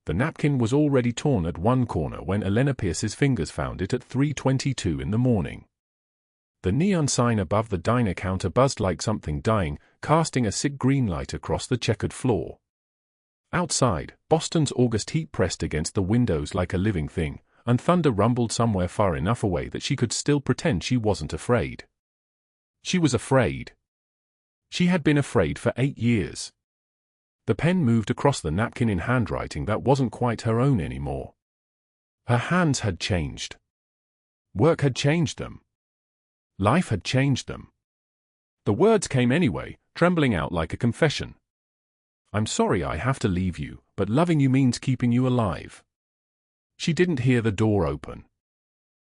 The napkin was already torn at one corner when Elena Pierce's fingers found it at 3:22 in the morning. The neon sign above the diner counter buzzed like something dying, casting a sick green light across the checkered floor. Outside, Boston's August heat pressed against the windows like a living thing, and thunder rumbled somewhere far enough away that she could still pretend she wasn't afraid. She was afraid. She had been afraid for 8 years. The pen moved across the napkin in handwriting that wasn't quite her own anymore. Her hands had changed. Work had changed them. Life had changed them. The words came anyway, trembling out like a confession. "I'm sorry I have to leave you, but loving you means keeping you alive." She didn't hear the door open.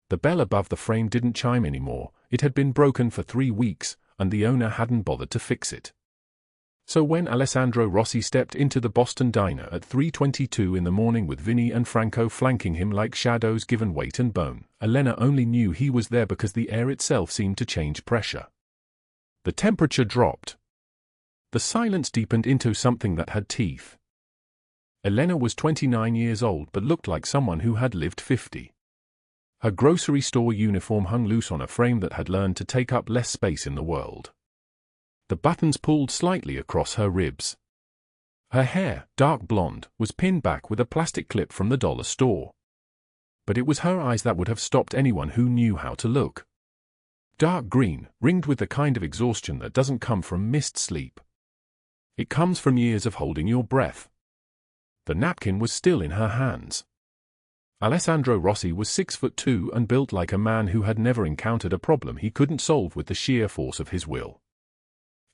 The bell above the frame didn't chime anymore. It had been broken for 3 weeks, and the owner hadn't bothered to fix it. So when Alessandro Rossi stepped into the Boston diner at 3:22 in the morning with Vinny and Franco flanking him like shadows given weight and bone, Elena only knew he was there because the air itself seemed to change pressure. The temperature dropped. The silence deepened into something that had teeth. Elena was 29 years old but looked like someone who had lived 50. Her grocery store uniform hung loose on a frame that had learned to take up less space in the world. The buttons pulled slightly across her ribs. Her hair, dark blonde, was pinned back with a plastic clip from the dollar store. But it was her eyes that would have stopped anyone who knew how to look. Dark green, ringed with the kind of exhaustion that doesn't come from missed sleep. It comes from years of holding your breath. The napkin was still in her hands. Alessandro Rossi was 6'2" and built like a man who had never encountered a problem he couldn't solve with the sheer force of his will.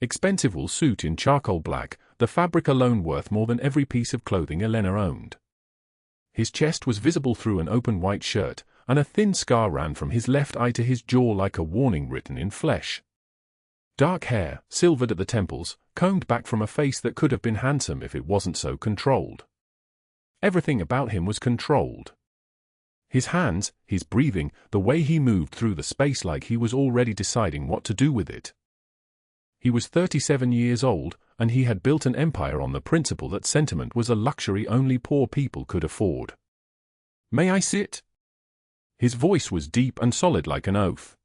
Expensive wool suit in charcoal black, the fabric alone worth more than every piece of clothing Elena owned. His chest was visible through an open white shirt, and a thin scar ran from his left eye to his jaw like a warning written in flesh. Dark hair, silvered at the temples, combed back from a face that could have been handsome if it wasn't so controlled. Everything about him was controlled. His hands, his breathing, the way he moved through the space like he was already deciding what to do with it. He was 37 years old, and he had built an empire on the principle that sentiment was a luxury only poor people could afford. "May I sit?" His voice was deep and solid like an oath.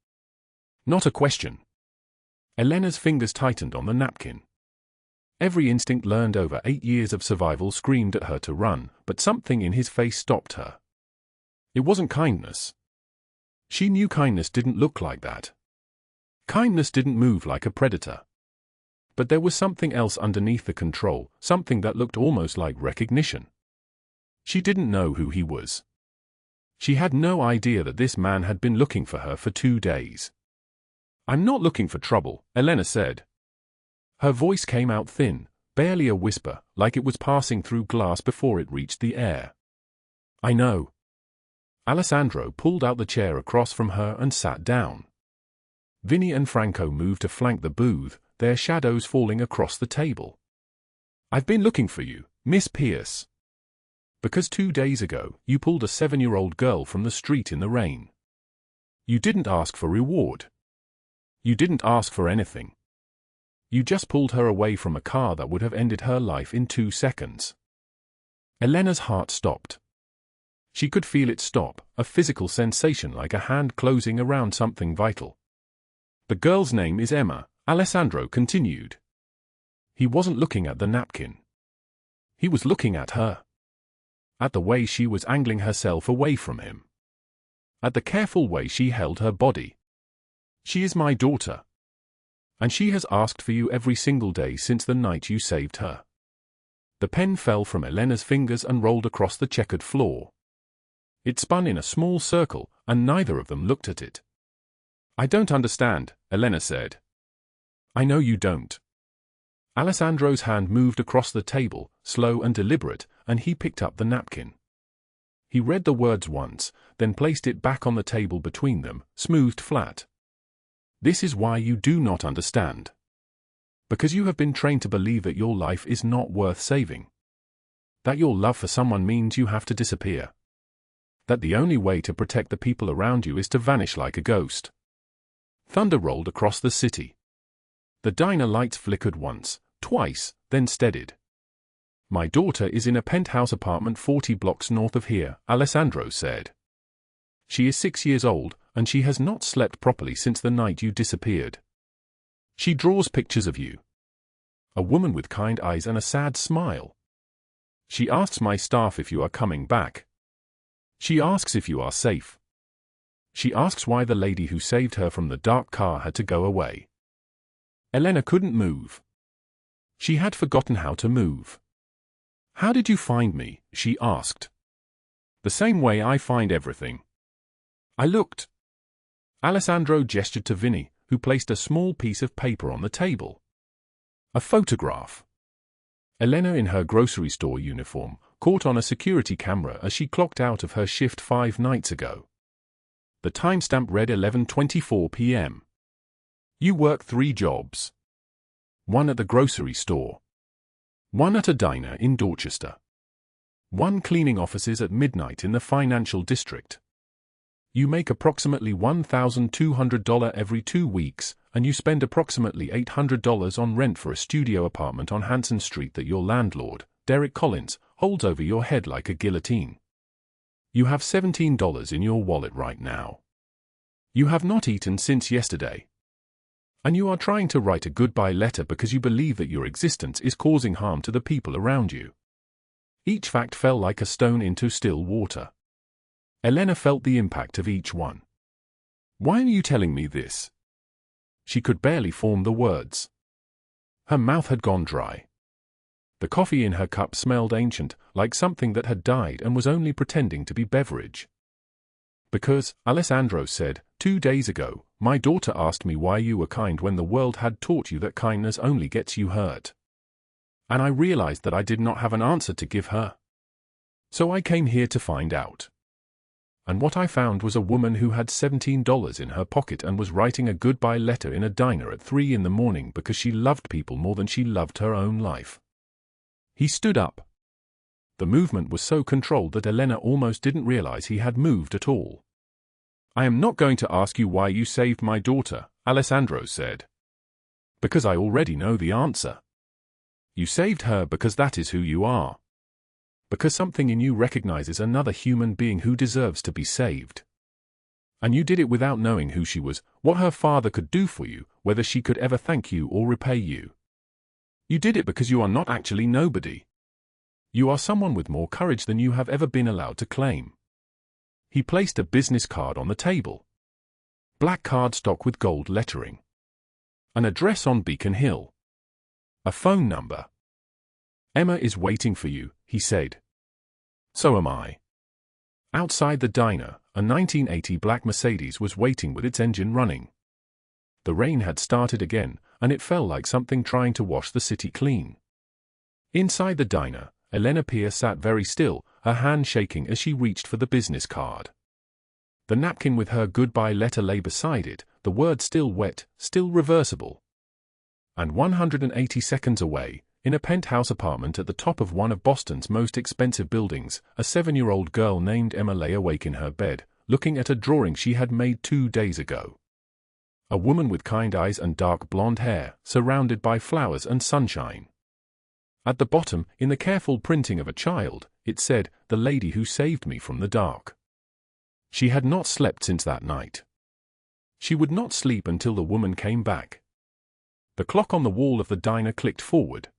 Not a question. Elena's fingers tightened on the napkin. Every instinct learned over 8 years of survival screamed at her to run, but something in his face stopped her. It wasn't kindness. She knew kindness didn't look like that. Kindness didn't move like a predator. But there was something else underneath the control, something that looked almost like recognition. She didn't know who he was. She had no idea that this man had been looking for her for 2 days. "I'm not looking for trouble," Elena said. Her voice came out thin, barely a whisper, like it was passing through glass before it reached the air. "I know." Alessandro pulled out the chair across from her and sat down. Vinny and Franco moved to flank the booth, their shadows falling across the table. "I've been looking for you, Miss Pierce. Because 2 days ago, you pulled a 7-year-old girl from the street in the rain. You didn't ask for reward. You didn't ask for anything. You just pulled her away from a car that would have ended her life in 2 seconds." Elena's heart stopped. She could feel it stop, a physical sensation like a hand closing around something vital. "The girl's name is Emma," Alessandro continued. He wasn't looking at the napkin. He was looking at her. At the way she was angling herself away from him. At the careful way she held her body. "She is my daughter. And she has asked for you every single day since the night you saved her." The pen fell from Elena's fingers and rolled across the checkered floor. It spun in a small circle, and neither of them looked at it. "I don't understand," Elena said. "I know you don't." Alessandro's hand moved across the table, slow and deliberate, and he picked up the napkin. He read the words once, then placed it back on the table between them, smoothed flat. "This is why you do not understand. Because you have been trained to believe that your life is not worth saving. That your love for someone means you have to disappear. That the only way to protect the people around you is to vanish like a ghost." Thunder rolled across the city. The diner lights flickered once, twice, then steadied. My daughter is in a penthouse apartment 40 blocks north of here, Alessandro said. She is 6 years old, and she has not slept properly since the night you disappeared. She draws pictures of you. A woman with kind eyes and a sad smile. She asks my staff if you are coming back. She asks if you are safe. She asks why the lady who saved her from the dark car had to go away. Elena couldn't move. She had forgotten how to move. How did you find me? She asked. The same way I find everything. I looked. Alessandro gestured to Vinny, who placed a small piece of paper on the table. A photograph. Elena, in her grocery store uniform, caught on a security camera as she clocked out of her shift 5 nights ago. The timestamp read 11:24 p.m. You work 3 jobs. 1 at the grocery store. 1 at a diner in Dorchester. 1 cleaning offices at midnight in the financial district. You make approximately $1,200 every 2 weeks, and you spend approximately $800 on rent for a studio apartment on Hanson Street that your landlord, Derek Collins, holds over your head like a guillotine. You have $17 in your wallet right now. You have not eaten since yesterday. And you are trying to write a goodbye letter because you believe that your existence is causing harm to the people around you. Each fact fell like a stone into still water. Elena felt the impact of each one. Why are you telling me this? She could barely form the words. Her mouth had gone dry. The coffee in her cup smelled ancient, like something that had died and was only pretending to be beverage. Because, Alessandro said, 2 days ago, my daughter asked me why you were kind when the world had taught you that kindness only gets you hurt. And I realized that I did not have an answer to give her. So I came here to find out. And what I found was a woman who had $17 in her pocket and was writing a goodbye letter in a diner at 3 in the morning because she loved people more than she loved her own life. He stood up. The movement was so controlled that Elena almost didn't realize he had moved at all. I am not going to ask you why you saved my daughter, Alessandro said. Because I already know the answer. You saved her because that is who you are. Because something in you recognizes another human being who deserves to be saved. And you did it without knowing who she was, what her father could do for you, whether she could ever thank you or repay you. You did it because you are not actually nobody. You are someone with more courage than you have ever been allowed to claim. He placed a business card on the table. Black cardstock with gold lettering. An address on Beacon Hill. A phone number. Emma is waiting for you, he said. So am I. Outside the diner, a 1980 black Mercedes was waiting with its engine running. The rain had started again, and it felt like something trying to wash the city clean. Inside the diner, Elena Pierce sat very still, her hand shaking as she reached for the business card. The napkin with her goodbye letter lay beside it, the word still wet, still reversible. And 180 seconds away, in a penthouse apartment at the top of one of Boston's most expensive buildings, a 7-year-old girl named Emma lay awake in her bed, looking at a drawing she had made 2 days ago. A woman with kind eyes and dark blonde hair, surrounded by flowers and sunshine. At the bottom, in the careful printing of a child, it said, "The lady who saved me from the dark." She had not slept since that night. She would not sleep until the woman came back. The clock on the wall of the diner clicked forward.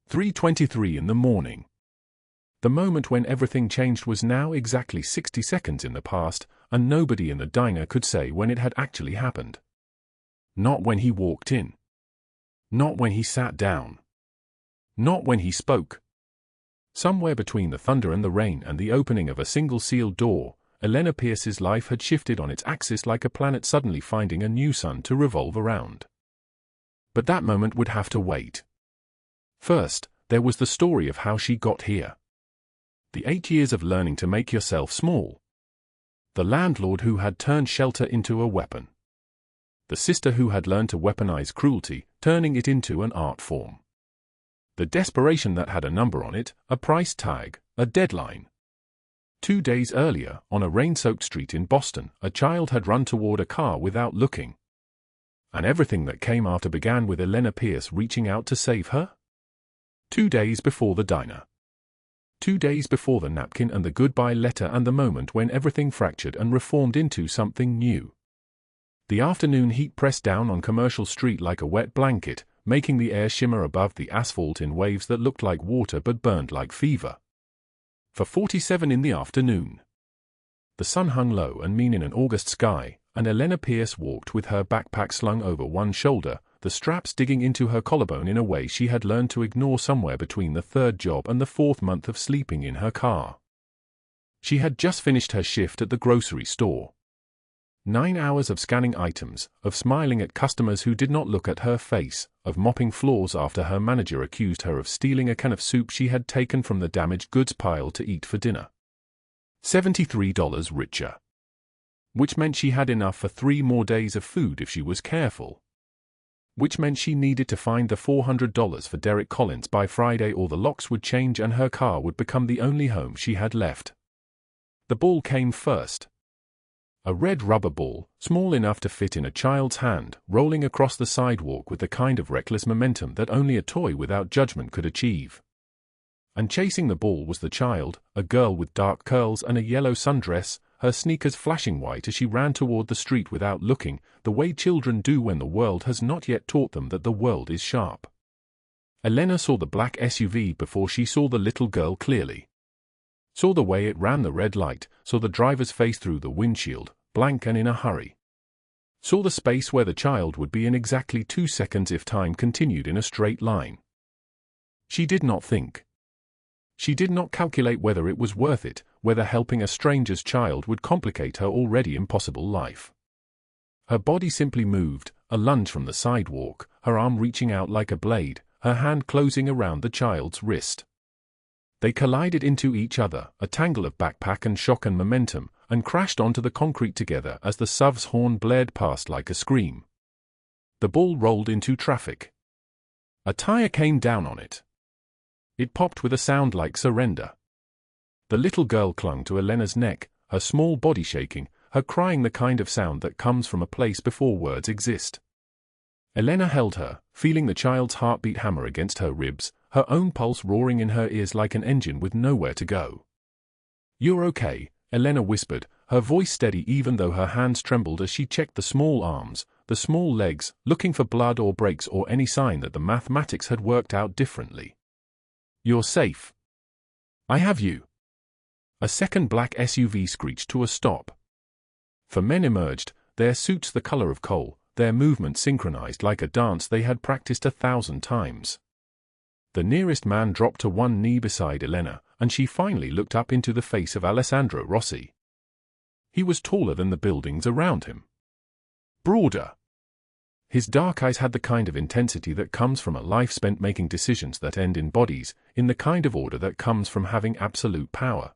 3:23 in the morning. The moment when everything changed was now exactly 60 seconds in the past, and nobody in the diner could say when it had actually happened. Not when he walked in. Not when he sat down. Not when he spoke. Somewhere between the thunder and the rain and the opening of a single sealed door, Elena Pierce's life had shifted on its axis like a planet suddenly finding a new sun to revolve around. But that moment would have to wait. First, there was the story of how she got here. The 8 years of learning to make yourself small. The landlord who had turned shelter into a weapon. The sister who had learned to weaponize cruelty, turning it into an art form. The desperation that had a number on it, a price tag, a deadline. 2 days earlier, on a rain-soaked street in Boston, a child had run toward a car without looking. And everything that came after began with Elena Pierce reaching out to save her? 2 days before the diner. 2 days before the napkin and the goodbye letter and the moment when everything fractured and reformed into something new. The afternoon heat pressed down on Commercial Street like a wet blanket, making the air shimmer above the asphalt in waves that looked like water but burned like fever. 4:47 in the afternoon. The sun hung low and mean in an August sky, and Elena Pierce walked with her backpack slung over one shoulder, the straps digging into her collarbone in a way she had learned to ignore somewhere between the third job and the fourth month of sleeping in her car. She had just finished her shift at the grocery store. 9 hours of scanning items, of smiling at customers who did not look at her face, of mopping floors after her manager accused her of stealing a can of soup she had taken from the damaged goods pile to eat for dinner. $73 richer. Which meant she had enough for 3 more days of food if she was careful. Which meant she needed to find the $400 for Derek Collins by Friday or the locks would change and her car would become the only home she had left. The ball came first. A red rubber ball, small enough to fit in a child's hand, rolling across the sidewalk with the kind of reckless momentum that only a toy without judgment could achieve. And chasing the ball was the child, a girl with dark curls and a yellow sundress, her sneakers flashing white as she ran toward the street without looking, the way children do when the world has not yet taught them that the world is sharp. Elena saw the black SUV before she saw the little girl clearly. Saw the way it ran the red light, saw the driver's face through the windshield, blank and in a hurry. Saw the space where the child would be in exactly 2 seconds if time continued in a straight line. She did not think. She did not calculate whether it was worth it, whether helping a stranger's child would complicate her already impossible life. Her body simply moved, a lunge from the sidewalk, her arm reaching out like a blade, her hand closing around the child's wrist. They collided into each other, a tangle of backpack and shock and momentum, and crashed onto the concrete together as the SUV's horn blared past like a scream. The ball rolled into traffic. A tire came down on it. It popped with a sound like surrender. The little girl clung to Elena's neck, her small body shaking, her crying the kind of sound that comes from a place before words exist. Elena held her, feeling the child's heartbeat hammer against her ribs, her own pulse roaring in her ears like an engine with nowhere to go. "You're okay," Elena whispered, her voice steady even though her hands trembled as she checked the small arms, the small legs, looking for blood or breaks or any sign that the mathematics had worked out differently. "You're safe. I have you." A second black SUV screeched to a stop. 4 men emerged, their suits the color of coal, their movement synchronized like a dance they had practiced 1,000 times. The nearest man dropped to one knee beside Elena, and she finally looked up into the face of Alessandro Rossi. He was taller than the buildings around him. Broader. His dark eyes had the kind of intensity that comes from a life spent making decisions that end in bodies, in the kind of order that comes from having absolute power.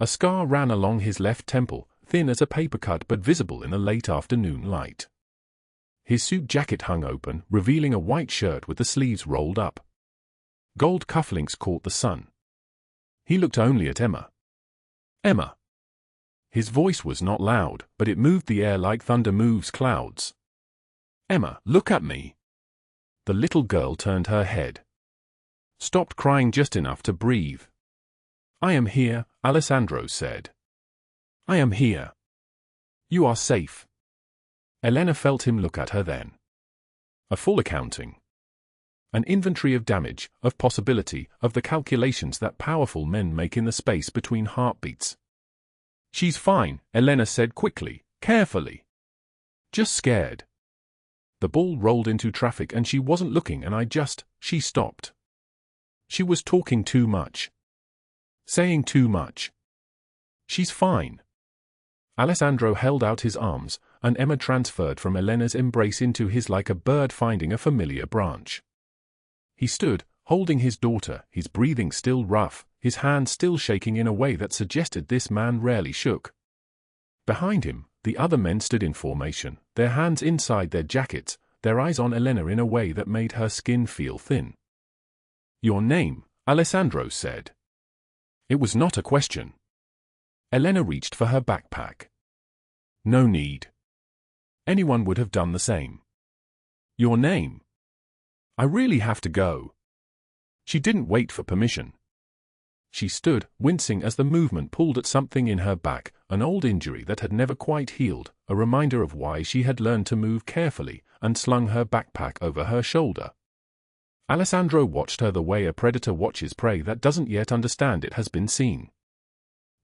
A scar ran along his left temple, thin as a paper cut but visible in the late afternoon light. His suit jacket hung open, revealing a white shirt with the sleeves rolled up. Gold cufflinks caught the sun. He looked only at Emma. "Emma." His voice was not loud, but it moved the air like thunder moves clouds. "Emma, look at me." The little girl turned her head. Stopped crying just enough to breathe. "I am here," Alessandro said. "I am here. You are safe." Elena felt him look at her then. A full accounting. An inventory of damage, of possibility, of the calculations that powerful men make in the space between heartbeats. "She's fine," Elena said quickly, carefully. "Just scared." The ball rolled into traffic and she wasn't looking and she stopped. She was talking too much. Saying too much. "She's fine." Alessandro held out his arms, and Emma transferred from Elena's embrace into his like a bird finding a familiar branch. He stood, holding his daughter, his breathing still rough, his hand still shaking in a way that suggested this man rarely shook. Behind him, the other men stood in formation, their hands inside their jackets, their eyes on Elena in a way that made her skin feel thin. "Your name," Alessandro said. It was not a question. Elena reached for her backpack. "No need. Anyone would have done the same." "Your name." "I really have to go." She didn't wait for permission. She stood, wincing as the movement pulled at something in her back, an old injury that had never quite healed, a reminder of why she had learned to move carefully, and slung her backpack over her shoulder. Alessandro watched her the way a predator watches prey that doesn't yet understand it has been seen.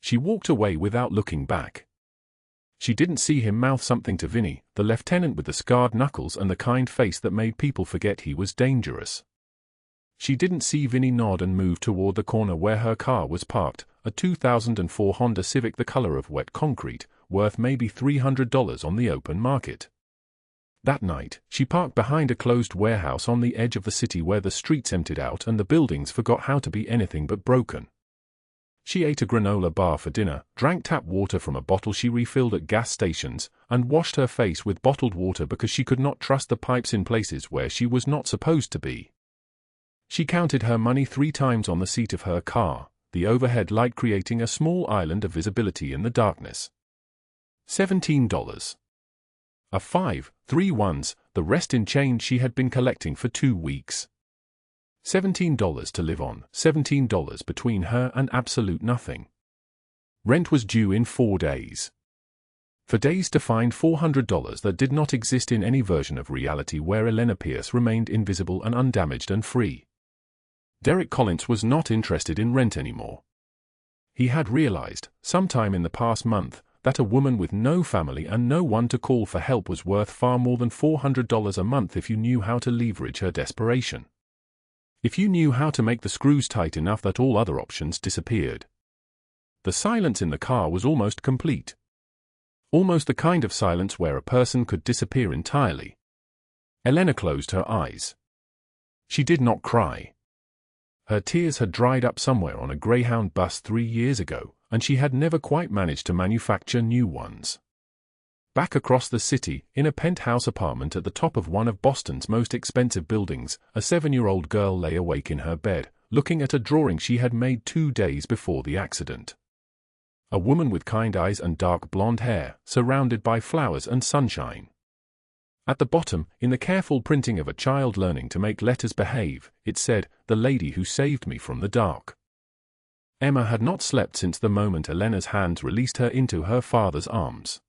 She walked away without looking back. She didn't see him mouth something to Vinny, the lieutenant with the scarred knuckles and the kind face that made people forget he was dangerous. She didn't see Vinny nod and move toward the corner where her car was parked, a 2004 Honda Civic the color of wet concrete, worth maybe $300 on the open market. That night, she parked behind a closed warehouse on the edge of the city where the streets emptied out and the buildings forgot how to be anything but broken. She ate a granola bar for dinner, drank tap water from a bottle she refilled at gas stations, and washed her face with bottled water because she could not trust the pipes in places where she was not supposed to be. She counted her money 3 times on the seat of her car, the overhead light creating a small island of visibility in the darkness. $17. A 5, 3 ones, the rest in change she had been collecting for 2 weeks. $17 to live on, $17 between her and absolute nothing. Rent was due in 4 days. For days to find $400 that did not exist in any version of reality where Elena Pierce remained invisible and undamaged and free. Derek Collins was not interested in rent anymore. He had realized, sometime in the past month, that a woman with no family and no one to call for help was worth far more than $400 a month if you knew how to leverage her desperation. If you knew how to make the screws tight enough that all other options disappeared. The silence in the car was almost complete. Almost the kind of silence where a person could disappear entirely. Elena closed her eyes. She did not cry. Her tears had dried up somewhere on a Greyhound bus 3 years ago, and she had never quite managed to manufacture new ones. Back across the city, in a penthouse apartment at the top of one of Boston's most expensive buildings, a 7-year-old girl lay awake in her bed, looking at a drawing she had made 2 days before the accident. A woman with kind eyes and dark blonde hair, surrounded by flowers and sunshine. At the bottom, in the careful printing of a child learning to make letters behave, it said, "The lady who saved me from the dark." Emma had not slept since the moment Elena's hands released her into her father's arms.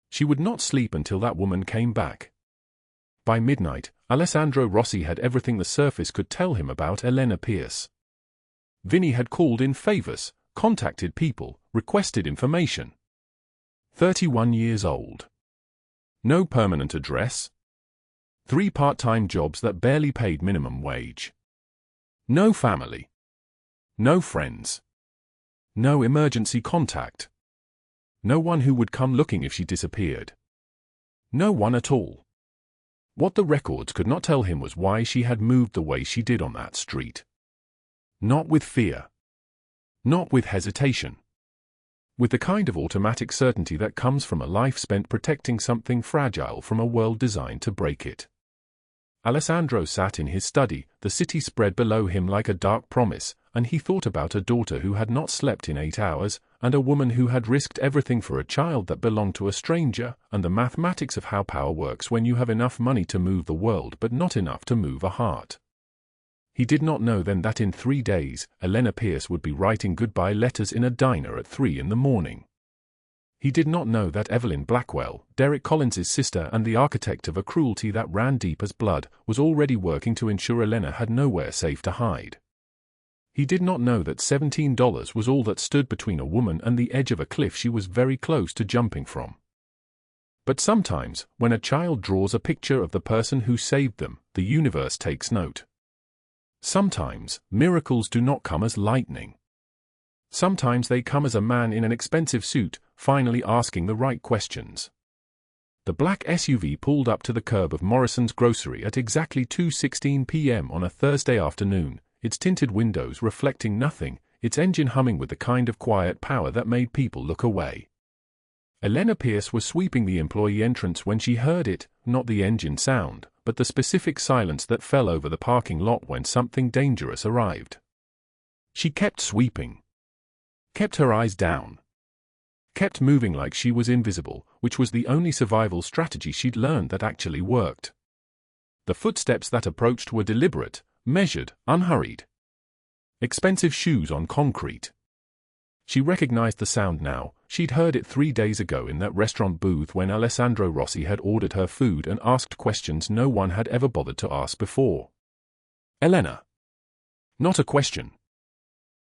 She would not sleep until that woman came back. By midnight, Alessandro Rossi had everything the surface could tell him about Elena Pierce. Vinny had called in favors, contacted people, requested information. 31 years old. No permanent address. 3 part-time jobs that barely paid minimum wage. No family. No friends. No emergency contact. No one who would come looking if she disappeared. No one at all. What the records could not tell him was why she had moved the way she did on that street. Not with fear. Not with hesitation. With the kind of automatic certainty that comes from a life spent protecting something fragile from a world designed to break it. Alessandro sat in his study, the city spread below him like a dark promise, and he thought about a daughter who had not slept in 8 hours, and a woman who had risked everything for a child that belonged to a stranger, and the mathematics of how power works when you have enough money to move the world but not enough to move a heart. He did not know then that in 3 days, Elena Pierce would be writing goodbye letters in a diner at 3 in the morning. He did not know that Evelyn Blackwell, Derek Collins's sister and the architect of a cruelty that ran deep as blood, was already working to ensure Elena had nowhere safe to hide. He did not know that $17 was all that stood between a woman and the edge of a cliff she was very close to jumping from. But sometimes, when a child draws a picture of the person who saved them, the universe takes note. Sometimes, miracles do not come as lightning. Sometimes they come as a man in an expensive suit, finally asking the right questions. The black SUV pulled up to the curb of Morrison's grocery at exactly 2:16 p.m. on a Thursday afternoon, its tinted windows reflecting nothing, its engine humming with the kind of quiet power that made people look away. Elena Pierce was sweeping the employee entrance when she heard it, not the engine sound, but the specific silence that fell over the parking lot when something dangerous arrived. She kept sweeping. Kept her eyes down. Kept moving like she was invisible, which was the only survival strategy she'd learned that actually worked. The footsteps that approached were deliberate, measured, unhurried. Expensive shoes on concrete. She recognized the sound now. She'd heard it 3 days ago in that restaurant booth when Alessandro Rossi had ordered her food and asked questions no one had ever bothered to ask before. Elena. Not a question.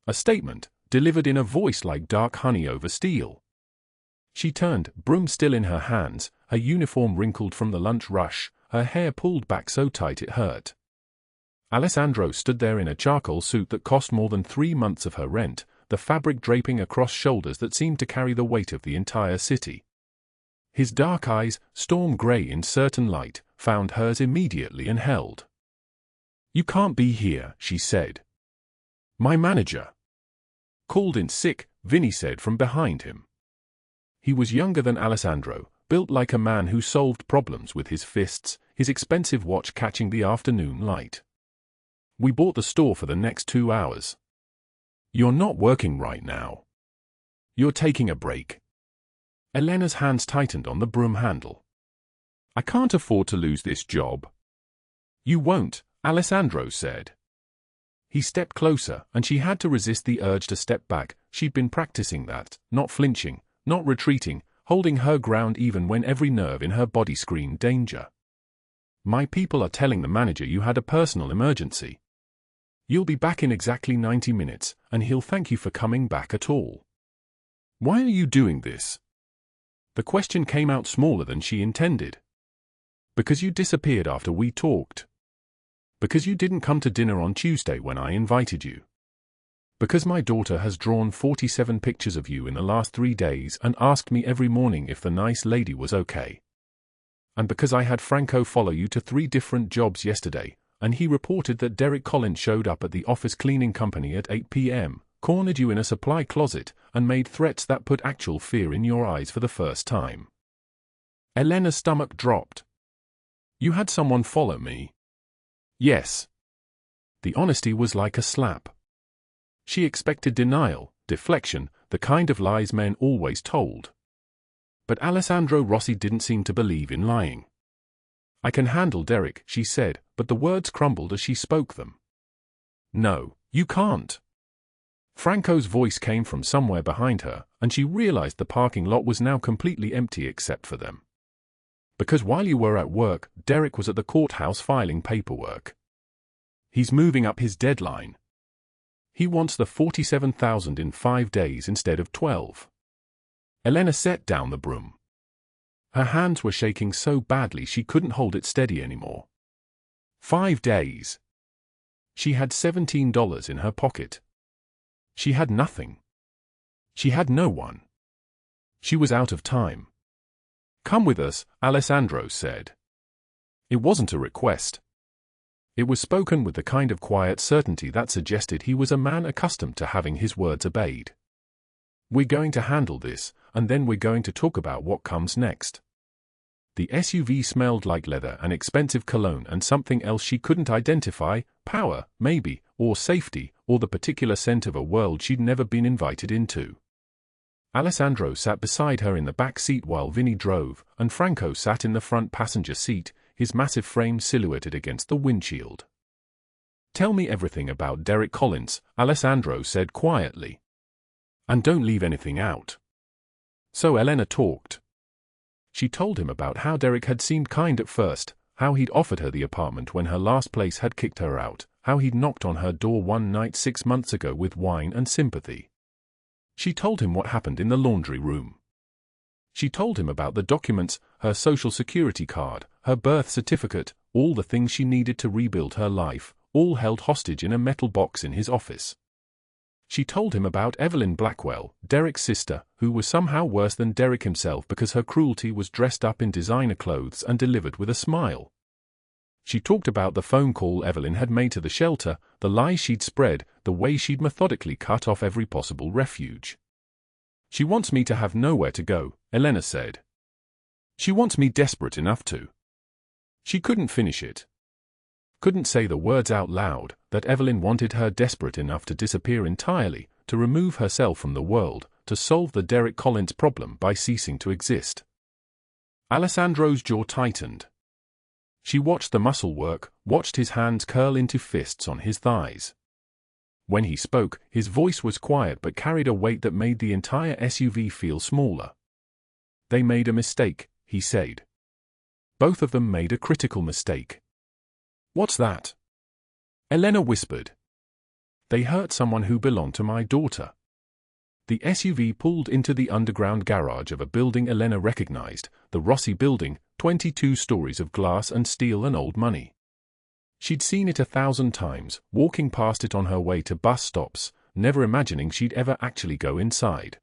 A statement, delivered in a voice like dark honey over steel. She turned, broom still in her hands, her uniform wrinkled from the lunch rush, her hair pulled back so tight it hurt. Alessandro stood there in a charcoal suit that cost more than 3 months of her rent, the fabric draping across shoulders that seemed to carry the weight of the entire city. His dark eyes, storm gray in certain light, found hers immediately and held. "You can't be here," she said. "My manager." "Called in sick," Vinny said from behind him. He was younger than Alessandro, built like a man who solved problems with his fists, his expensive watch catching the afternoon light. "We bought the store for the next 2 hours. You're not working right now. You're taking a break." Elena's hands tightened on the broom handle. "I can't afford to lose this job." "You won't," Alessandro said. He stepped closer, and she had to resist the urge to step back. She'd been practicing that, not flinching, not retreating, holding her ground even when every nerve in her body screamed danger. "My people are telling the manager you had a personal emergency. You'll be back in exactly 90 minutes, and he'll thank you for coming back at all." "Why are you doing this?" The question came out smaller than she intended. "Because you disappeared after we talked. Because you didn't come to dinner on Tuesday when I invited you. Because my daughter has drawn 47 pictures of you in the last 3 days and asked me every morning if the nice lady was okay. And because I had Franco follow you to 3 different jobs yesterday, and he reported that Derek Collins showed up at the office cleaning company at 8 p.m., cornered you in a supply closet, and made threats that put actual fear in your eyes for the first time." Elena's stomach dropped. "You had someone follow me?" "Yes." The honesty was like a slap. She expected denial, deflection, the kind of lies men always told. But Alessandro Rossi didn't seem to believe in lying. "I can handle Derek," she said, but the words crumbled as she spoke them. "No, you can't." Franco's voice came from somewhere behind her, and she realized the parking lot was now completely empty except for them. "Because while you were at work, Derek was at the courthouse filing paperwork. He's moving up his deadline. He wants the 47,000 in 5 days instead of 12. Elena set down the broom. Her hands were shaking so badly she couldn't hold it steady anymore. 5 days. She had $17 in her pocket. She had nothing. She had no one. She was out of time. "Come with us," Alessandro said. It wasn't a request. It was spoken with the kind of quiet certainty that suggested he was a man accustomed to having his words obeyed. "We're going to handle this, and then we're going to talk about what comes next." The SUV smelled like leather and expensive cologne and something else she couldn't identify, power, maybe, or safety, or the particular scent of a world she'd never been invited into. Alessandro sat beside her in the back seat while Vinny drove, and Franco sat in the front passenger seat, his massive frame silhouetted against the windshield. "Tell me everything about Derek Collins," Alessandro said quietly. "And don't leave anything out." So Elena talked. She told him about how Derek had seemed kind at first, how he'd offered her the apartment when her last place had kicked her out, how he'd knocked on her door one night 6 months ago with wine and sympathy. She told him what happened in the laundry room. She told him about the documents, her social security card, her birth certificate, all the things she needed to rebuild her life, all held hostage in a metal box in his office. She told him about Evelyn Blackwell, Derek's sister, who was somehow worse than Derek himself because her cruelty was dressed up in designer clothes and delivered with a smile. She talked about the phone call Evelyn had made to the shelter, the lies she'd spread, the way she'd methodically cut off every possible refuge. "She wants me to have nowhere to go," Elena said. "She wants me desperate enough to." She couldn't finish it. Couldn't say the words out loud, that Evelyn wanted her desperate enough to disappear entirely, to remove herself from the world, to solve the Derek Collins problem by ceasing to exist. Alessandro's jaw tightened. She watched the muscle work, watched his hands curl into fists on his thighs. When he spoke, his voice was quiet but carried a weight that made the entire SUV feel smaller. "They made a mistake," he said. "Both of them made a critical mistake." "What's that?" Elena whispered. "They hurt someone who belonged to my daughter." The SUV pulled into the underground garage of a building Elena recognized, the Rossi building, 22 stories of glass and steel and old money. She'd seen it 1,000 times, walking past it on her way to bus stops, never imagining she'd ever actually go inside.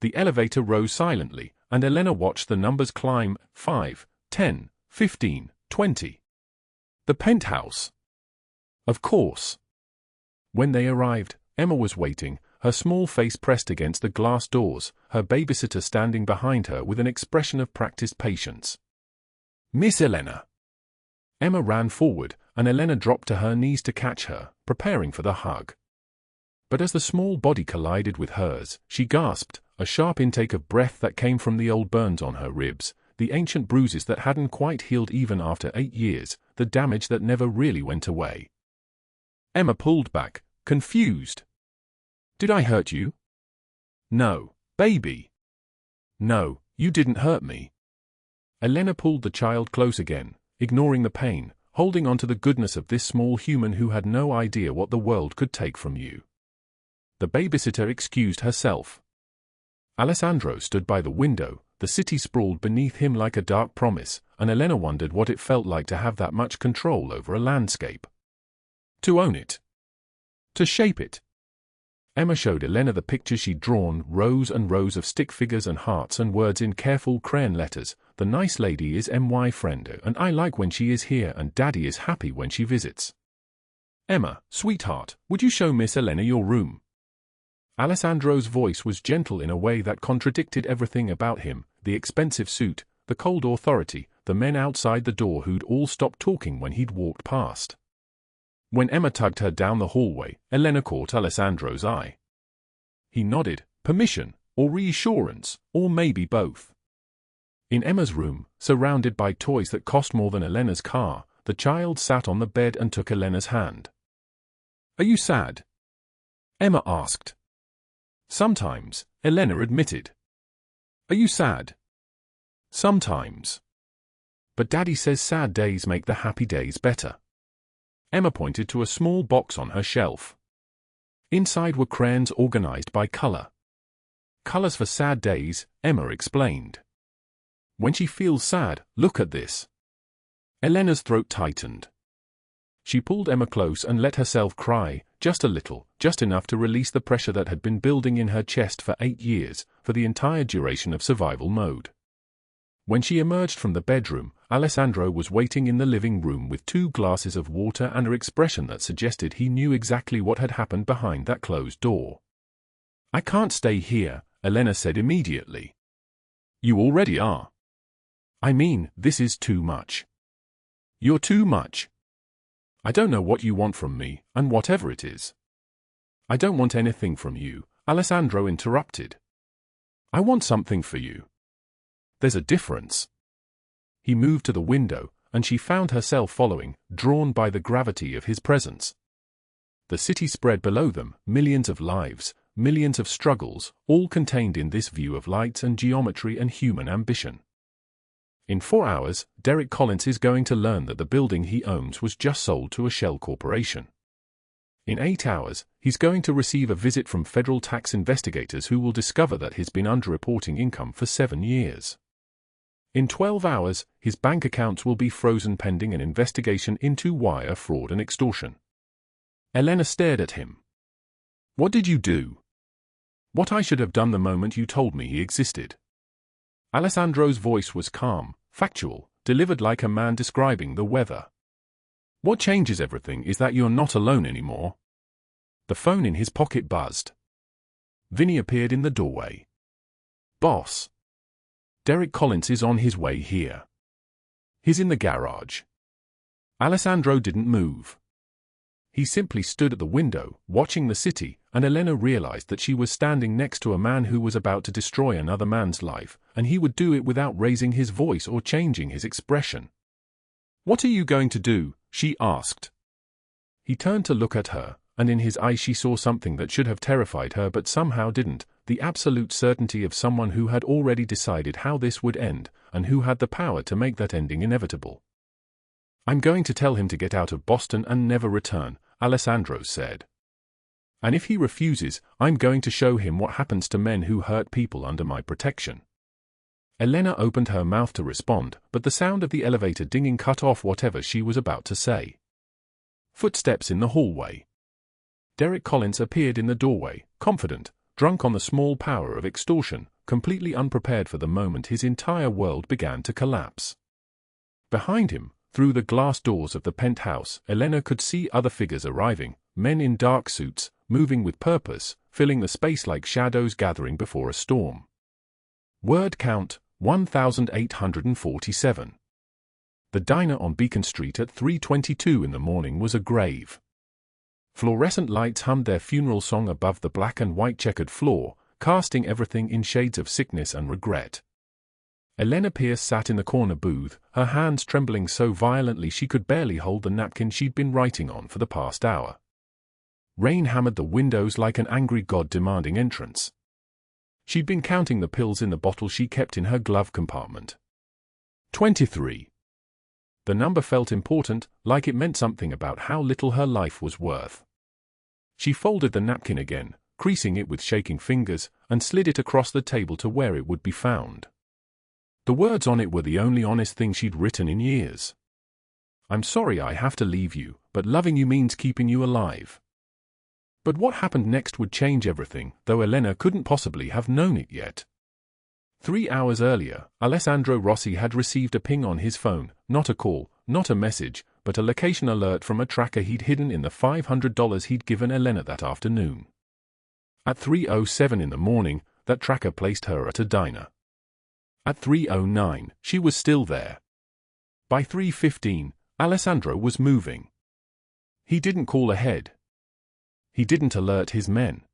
The elevator rose silently, and Elena watched the numbers climb: 5, 10, 15, 20. The penthouse. Of course. When they arrived, Emma was waiting, her small face pressed against the glass doors, her babysitter standing behind her with an expression of practiced patience. "Miss Elena." Emma ran forward, and Elena dropped to her knees to catch her, preparing for the hug. But as the small body collided with hers, she gasped, a sharp intake of breath that came from the old burns on her ribs, the ancient bruises that hadn't quite healed even after 8 years, the damage that never really went away. Emma pulled back, confused. "Did I hurt you?" "No, baby. No, you didn't hurt me." Elena pulled the child close again, ignoring the pain, holding on to the goodness of this small human who had no idea what the world could take from you. The babysitter excused herself. Alessandro stood by the window, the city sprawled beneath him like a dark promise, and Elena wondered what it felt like to have that much control over a landscape. To own it. To shape it. Emma showed Elena the pictures she'd drawn, rows and rows of stick figures and hearts and words in careful crayon letters. "The nice lady is my friend, and I like when she is here, and Daddy is happy when she visits." "Emma, sweetheart, would you show Miss Elena your room?" Alessandro's voice was gentle in a way that contradicted everything about him, the expensive suit, the cold authority, the men outside the door who'd all stopped talking when he'd walked past. When Emma tugged her down the hallway, Elena caught Alessandro's eye. He nodded, permission, or reassurance, or maybe both. In Emma's room, surrounded by toys that cost more than Elena's car, the child sat on the bed and took Elena's hand. "Are you sad?" Emma asked. "Sometimes," Elena admitted. "Are you sad?" "Sometimes. But Daddy says sad days make the happy days better." Emma pointed to a small box on her shelf. Inside were crayons organized by color. "Colors for sad days," Emma explained. "When she feels sad, look at this." Elena's throat tightened. She pulled Emma close and let herself cry, just a little, just enough to release the pressure that had been building in her chest for 8 years, for the entire duration of survival mode. When she emerged from the bedroom, Alessandro was waiting in the living room with 2 glasses of water and an expression that suggested he knew exactly what had happened behind that closed door. "I can't stay here," Elena said immediately. "You already are. I mean, this is too much. You're too much. I don't know what you want from me, and whatever it is." "I don't want anything from you," Alessandro interrupted. "I want something for you. There's a difference." He moved to the window, and she found herself following, drawn by the gravity of his presence. The city spread below them, millions of lives, millions of struggles, all contained in this view of lights and geometry and human ambition. In 4 hours, Derek Collins is going to learn that the building he owns was just sold to a shell corporation. In 8 hours, he's going to receive a visit from federal tax investigators who will discover that he's been underreporting income for 7 years. In 12 hours, his bank accounts will be frozen pending an investigation into wire fraud and extortion. Elena stared at him. "What did you do?" "What I should have done the moment you told me he existed." Alessandro's voice was calm, factual, delivered like a man describing the weather. "What changes everything is that you're not alone anymore." The phone in his pocket buzzed. Vinny appeared in the doorway. "Boss. Derek Collins is on his way here. He's in the garage." Alessandro didn't move. He simply stood at the window, watching the city, and Elena realized that she was standing next to a man who was about to destroy another man's life, and he would do it without raising his voice or changing his expression. "What are you going to do?" she asked. He turned to look at her, and in his eyes she saw something that should have terrified her but somehow didn't, the absolute certainty of someone who had already decided how this would end, and who had the power to make that ending inevitable. "I'm going to tell him to get out of Boston and never return," Alessandro said. "And if he refuses, I'm going to show him what happens to men who hurt people under my protection." Elena opened her mouth to respond, but the sound of the elevator dinging cut off whatever she was about to say. Footsteps in the hallway. Derek Collins appeared in the doorway, confident, drunk on the small power of extortion, completely unprepared for the moment his entire world began to collapse. Behind him, through the glass doors of the penthouse, Elena could see other figures arriving, men in dark suits, moving with purpose, filling the space like shadows gathering before a storm. Word count, 1,847. The diner on Beacon Street at 3:22 in the morning was a grave. Fluorescent lights hummed their funeral song above the black and white checkered floor, casting everything in shades of sickness and regret. Elena Pierce sat in the corner booth, her hands trembling so violently she could barely hold the napkin she'd been writing on for the past hour. Rain hammered the windows like an angry god demanding entrance. She'd been counting the pills in the bottle she kept in her glove compartment. 23. The number felt important, like it meant something about how little her life was worth. She folded the napkin again, creasing it with shaking fingers, and slid it across the table to where it would be found. The words on it were the only honest thing she'd written in years. "I'm sorry I have to leave you, but loving you means keeping you alive." But what happened next would change everything, though Elena couldn't possibly have known it yet. 3 hours earlier, Alessandro Rossi had received a ping on his phone, not a call, not a message, but a location alert from a tracker he'd hidden in the $500 he'd given Elena that afternoon. At 3:07 in the morning, that tracker placed her at a diner. At 3:09, she was still there. By 3:15, Alessandro was moving. He didn't call ahead. He didn't alert his men.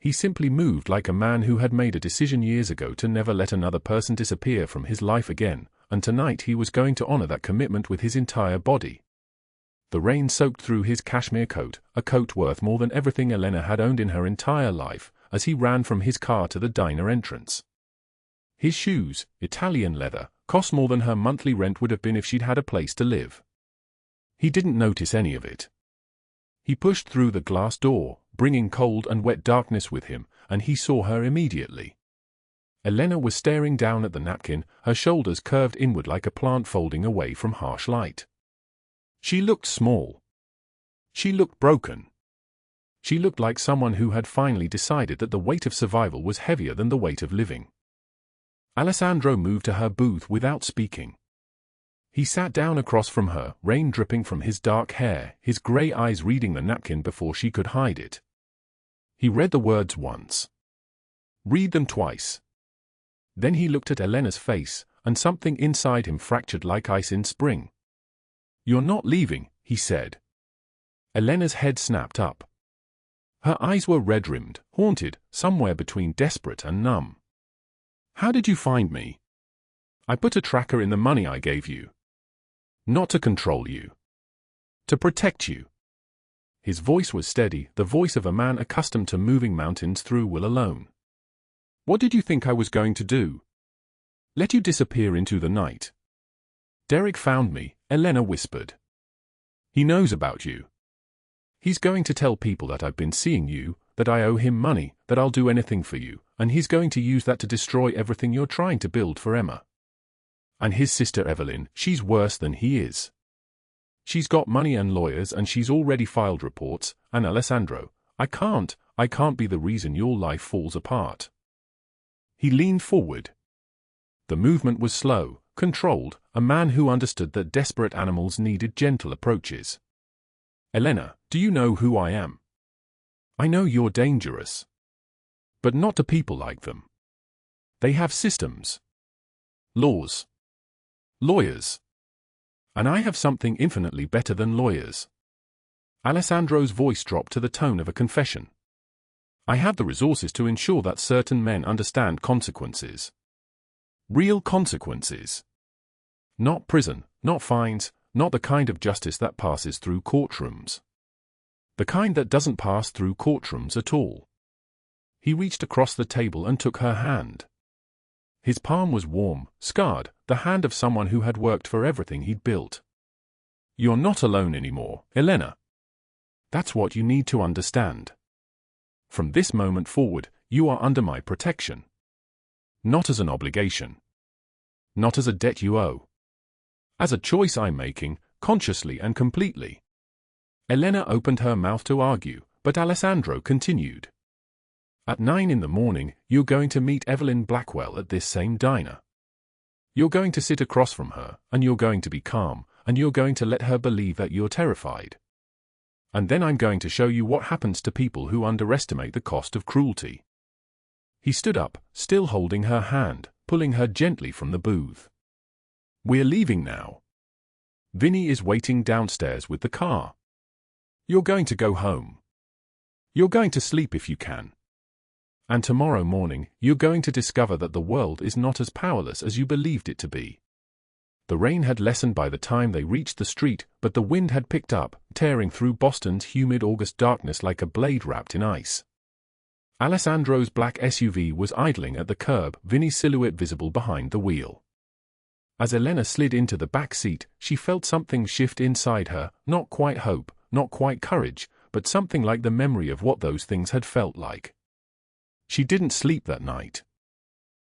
He simply moved like a man who had made a decision years ago to never let another person disappear from his life again, and tonight he was going to honor that commitment with his entire body. The rain soaked through his cashmere coat, a coat worth more than everything Elena had owned in her entire life, as he ran from his car to the diner entrance. His shoes, Italian leather, cost more than her monthly rent would have been if she'd had a place to live. He didn't notice any of it. He pushed through the glass door, bringing cold and wet darkness with him, and he saw her immediately. Elena was staring down at the napkin, her shoulders curved inward like a plant folding away from harsh light. She looked small. She looked broken. She looked like someone who had finally decided that the weight of survival was heavier than the weight of living. Alessandro moved to her booth without speaking. He sat down across from her, rain dripping from his dark hair, his grey eyes reading the napkin before she could hide it. He read the words once. Read them twice. Then he looked at Elena's face, and something inside him fractured like ice in spring. "You're not leaving," he said. Elena's head snapped up. Her eyes were red-rimmed, haunted, somewhere between desperate and numb. "How did you find me?" "I put a tracker in the money I gave you. Not to control you. To protect you." His voice was steady, the voice of a man accustomed to moving mountains through will alone. "What did you think I was going to do? Let you disappear into the night?" "Derek found me," Elena whispered. "He knows about you. He's going to tell people that I've been seeing you, that I owe him money, that I'll do anything for you, and he's going to use that to destroy everything you're trying to build for Emma. And his sister Evelyn, she's worse than he is. She's got money and lawyers and she's already filed reports, and Alessandro, I can't be the reason your life falls apart." He leaned forward. The movement was slow, controlled, a man who understood that desperate animals needed gentle approaches. "Elena, do you know who I am? I know you're dangerous. But not to people like them. They have systems. Laws. Lawyers. And I have something infinitely better than lawyers." Alessandro's voice dropped to the tone of a confession. "I have the resources to ensure that certain men understand consequences. Real consequences. Not prison, not fines, not the kind of justice that passes through courtrooms. The kind that doesn't pass through courtrooms at all. He reached across the table and took her hand. His palm was warm, scarred, the hand of someone who had worked for everything he'd built. You're not alone anymore, Elena. That's what you need to understand. From this moment forward, you are under my protection. Not as an obligation. Not as a debt you owe. As a choice I'm making, consciously and completely. Elena opened her mouth to argue, but Alessandro continued. At 9 in the morning, you're going to meet Evelyn Blackwell at this same diner. You're going to sit across from her, and you're going to be calm, and you're going to let her believe that you're terrified. And then I'm going to show you what happens to people who underestimate the cost of cruelty. He stood up, still holding her hand, pulling her gently from the booth. We're leaving now. Vinny is waiting downstairs with the car. You're going to go home. You're going to sleep if you can. And tomorrow morning, you're going to discover that the world is not as powerless as you believed it to be. The rain had lessened by the time they reached the street, but the wind had picked up, tearing through Boston's humid August darkness like a blade wrapped in ice. Alessandro's black SUV was idling at the curb, Vinny's silhouette visible behind the wheel. As Elena slid into the back seat, she felt something shift inside her, not quite hope, not quite courage, but something like the memory of what those things had felt like. She didn't sleep that night.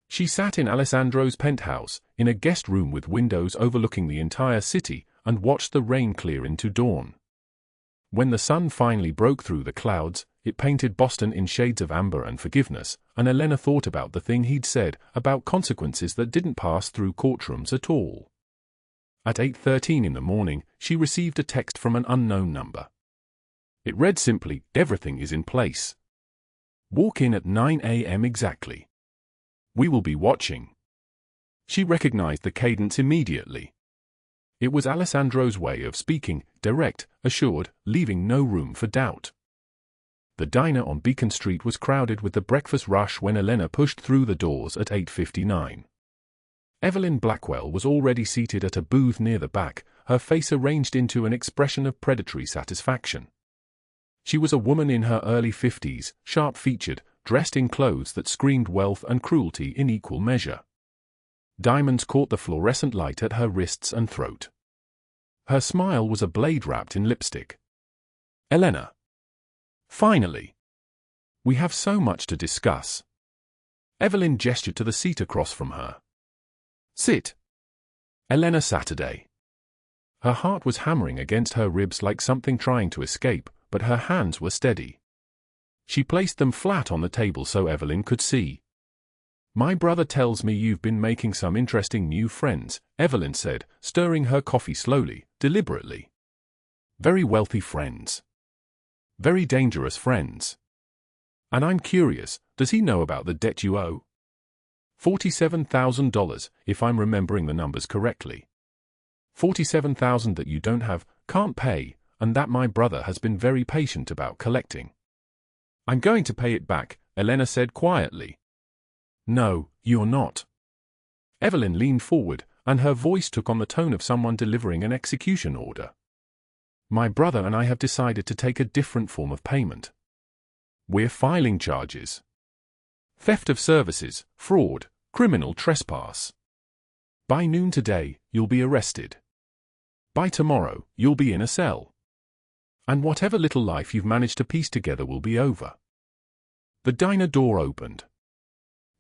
She sat in Alessandro's penthouse, in a guest room with windows overlooking the entire city, and watched the rain clear into dawn. When the sun finally broke through the clouds, it painted Boston in shades of amber and forgiveness, and Elena thought about the thing he'd said, about consequences that didn't pass through courtrooms at all. At 8:13 in the morning, she received a text from an unknown number. It read simply, "Everything is in place. Walk in at 9 a.m. exactly. We will be watching." She recognized the cadence immediately. It was Alessandro's way of speaking, direct, assured, leaving no room for doubt. The diner on Beacon Street was crowded with the breakfast rush when Elena pushed through the doors at 8:59. Evelyn Blackwell was already seated at a booth near the back, her face arranged into an expression of predatory satisfaction. She was a woman in her early 50s, sharp-featured, dressed in clothes that screamed wealth and cruelty in equal measure. Diamonds caught the fluorescent light at her wrists and throat. Her smile was a blade wrapped in lipstick. Elena. Finally. We have so much to discuss. Evelyn gestured to the seat across from her. Sit. Elena Saturday. Her heart was hammering against her ribs like something trying to escape, but her hands were steady. She placed them flat on the table so Evelyn could see. My brother tells me you've been making some interesting new friends, Evelyn said, stirring her coffee slowly, deliberately. Very wealthy friends. Very dangerous friends. And I'm curious, does he know about the debt you owe? $47,000, if I'm remembering the numbers correctly. $47,000 that you don't have, can't pay, and that my brother has been very patient about collecting. I'm going to pay it back, Elena said quietly. No, you're not. Evelyn leaned forward, and her voice took on the tone of someone delivering an execution order. My brother and I have decided to take a different form of payment. We're filing charges. Theft of services, fraud, criminal trespass. By noon today, you'll be arrested. By tomorrow, you'll be in a cell. And whatever little life you've managed to piece together will be over. The diner door opened.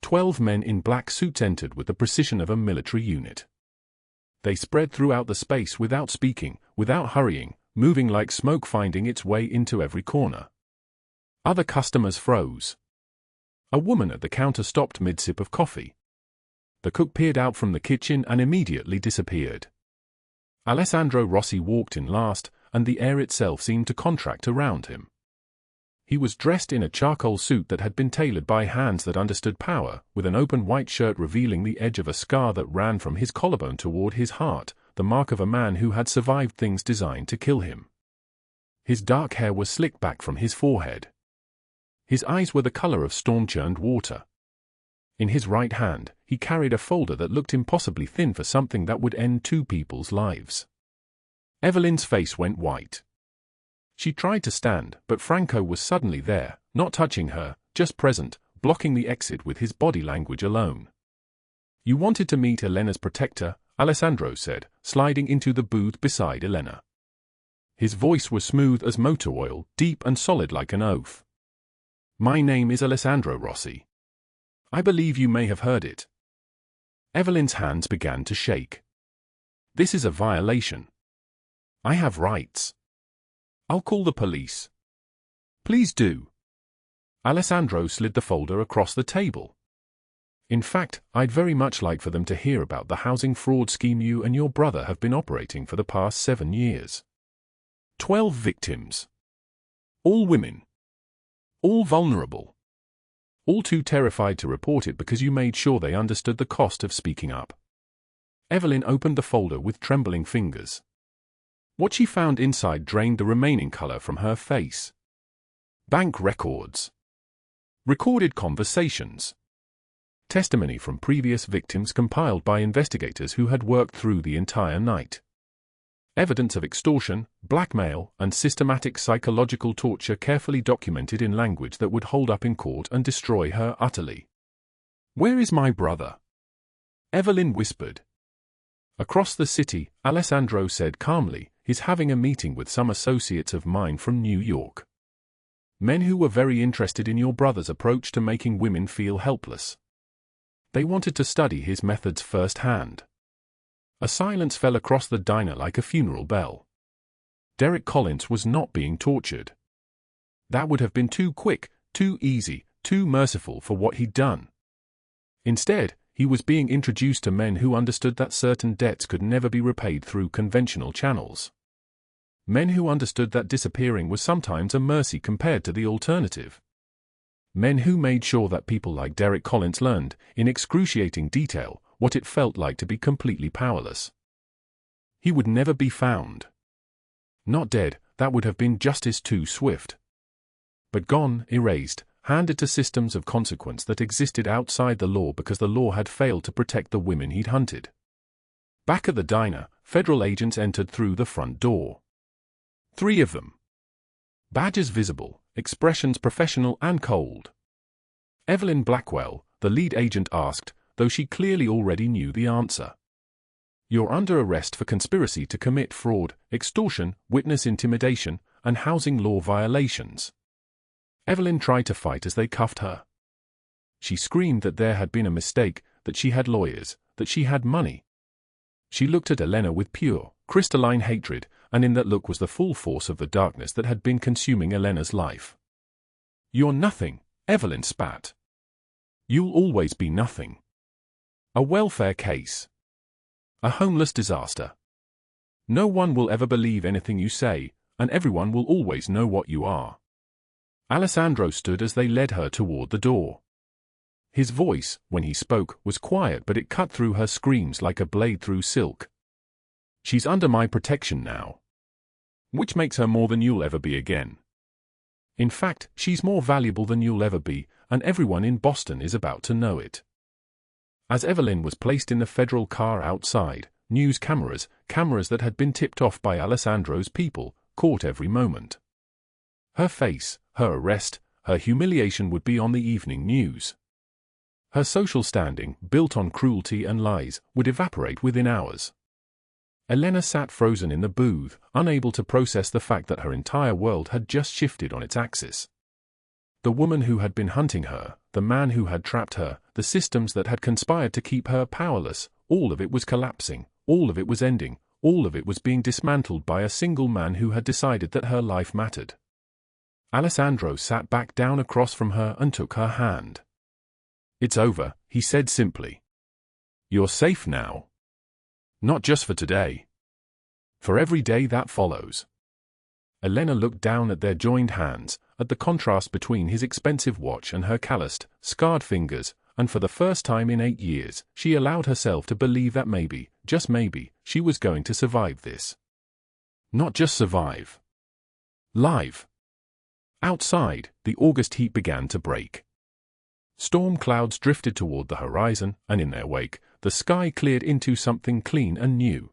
12 men in black suits entered with the precision of a military unit. They spread throughout the space without speaking, without hurrying, moving like smoke finding its way into every corner. Other customers froze. A woman at the counter stopped mid-sip of coffee. The cook peered out from the kitchen and immediately disappeared. Alessandro Rossi walked in last, and the air itself seemed to contract around him. He was dressed in a charcoal suit that had been tailored by hands that understood power, with an open white shirt revealing the edge of a scar that ran from his collarbone toward his heart, the mark of a man who had survived things designed to kill him. His dark hair was slicked back from his forehead. His eyes were the color of storm-churned water. In his right hand, he carried a folder that looked impossibly thin for something that would end two people's lives. Evelyn's face went white. She tried to stand, but Franco was suddenly there, not touching her, just present, blocking the exit with his body language alone. "You wanted to meet Elena's protector," Alessandro said, sliding into the booth beside Elena. His voice was smooth as motor oil, deep and solid like an oath. "My name is Alessandro Rossi. I believe you may have heard it." Evelyn's hands began to shake. "This is a violation. I have rights. I'll call the police." "Please do." Alessandro slid the folder across the table. "In fact, I'd very much like for them to hear about the housing fraud scheme you and your brother have been operating for the past 7 years. 12 victims. All women. All vulnerable. All too terrified to report it because you made sure they understood the cost of speaking up." Evelyn opened the folder with trembling fingers. What she found inside drained the remaining color from her face. Bank records. Recorded conversations. Testimony from previous victims compiled by investigators who had worked through the entire night. Evidence of extortion, blackmail, and systematic psychological torture carefully documented in language that would hold up in court and destroy her utterly. "Where is my brother?" Evelyn whispered. "Across the city," Alessandro said calmly. "He's having a meeting with some associates of mine from New York. Men who were very interested in your brother's approach to making women feel helpless. They wanted to study his methods firsthand." A silence fell across the diner like a funeral bell. Derek Collins was not being tortured. That would have been too quick, too easy, too merciful for what he'd done. Instead, he was being introduced to men who understood that certain debts could never be repaid through conventional channels. Men who understood that disappearing was sometimes a mercy compared to the alternative. Men who made sure that people like Derek Collins learned, in excruciating detail, what it felt like to be completely powerless. He would never be found. Not dead, that would have been justice too swift. But gone, erased, handed to systems of consequence that existed outside the law because the law had failed to protect the women he'd hunted. Back at the diner, federal agents entered through the front door. 3 of them. Badges visible, expressions professional and cold. Evelyn Blackwell, the lead agent, asked, though she clearly already knew the answer. "You're under arrest for conspiracy to commit fraud, extortion, witness intimidation, and housing law violations." Evelyn tried to fight as they cuffed her. She screamed that there had been a mistake, that she had lawyers, that she had money. She looked at Elena with pure, crystalline hatred, and in that look was the full force of the darkness that had been consuming Elena's life. "You're nothing," Evelyn spat. "You'll always be nothing. A welfare case. A homeless disaster. No one will ever believe anything you say, and everyone will always know what you are." Alessandro stood as they led her toward the door. His voice, when he spoke, was quiet, but it cut through her screams like a blade through silk. "She's under my protection now. Which makes her more than you'll ever be again. In fact, she's more valuable than you'll ever be, and everyone in Boston is about to know it." As Evelyn was placed in the federal car outside, news cameras that had been tipped off by Alessandro's people, caught every moment. Her face, her arrest, her humiliation would be on the evening news. Her social standing, built on cruelty and lies, would evaporate within hours. Elena sat frozen in the booth, unable to process the fact that her entire world had just shifted on its axis. The woman who had been hunting her, the man who had trapped her, the systems that had conspired to keep her powerless, all of it was collapsing, all of it was ending, all of it was being dismantled by a single man who had decided that her life mattered. Alessandro sat back down across from her and took her hand. "It's over," he said simply. "You're safe now. Not just for today. For every day that follows." Elena looked down at their joined hands, at the contrast between his expensive watch and her calloused, scarred fingers, and for the first time in 8 years, she allowed herself to believe that maybe, just maybe, she was going to survive this. Not just survive. Live. Outside, the August heat began to break. Storm clouds drifted toward the horizon, and in their wake, the sky cleared into something clean and new.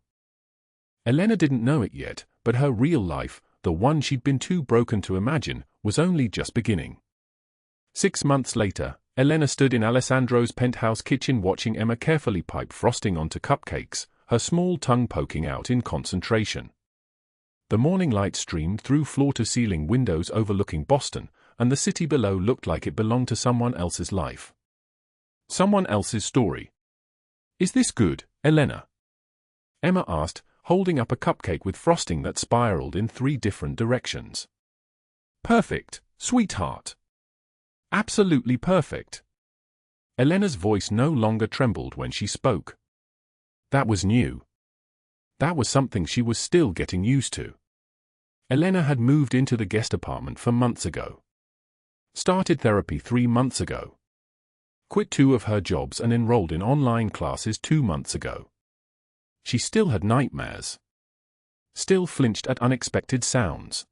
Elena didn't know it yet, but her real life, the one she'd been too broken to imagine, was only just beginning. 6 months later, Elena stood in Alessandro's penthouse kitchen watching Emma carefully pipe frosting onto cupcakes, her small tongue poking out in concentration. The morning light streamed through floor-to-ceiling windows overlooking Boston, and the city below looked like it belonged to someone else's life. Someone else's story. "Is this good, Elena?" Emma asked, holding up a cupcake with frosting that spiraled in 3 different directions. "Perfect, sweetheart. Absolutely perfect." Elena's voice no longer trembled when she spoke. That was new. That was something she was still getting used to. Elena had moved into the guest apartment months ago. Started therapy 3 months ago. Quit 2 of her jobs and enrolled in online classes 2 months ago. She still had nightmares. Still flinched at unexpected sounds.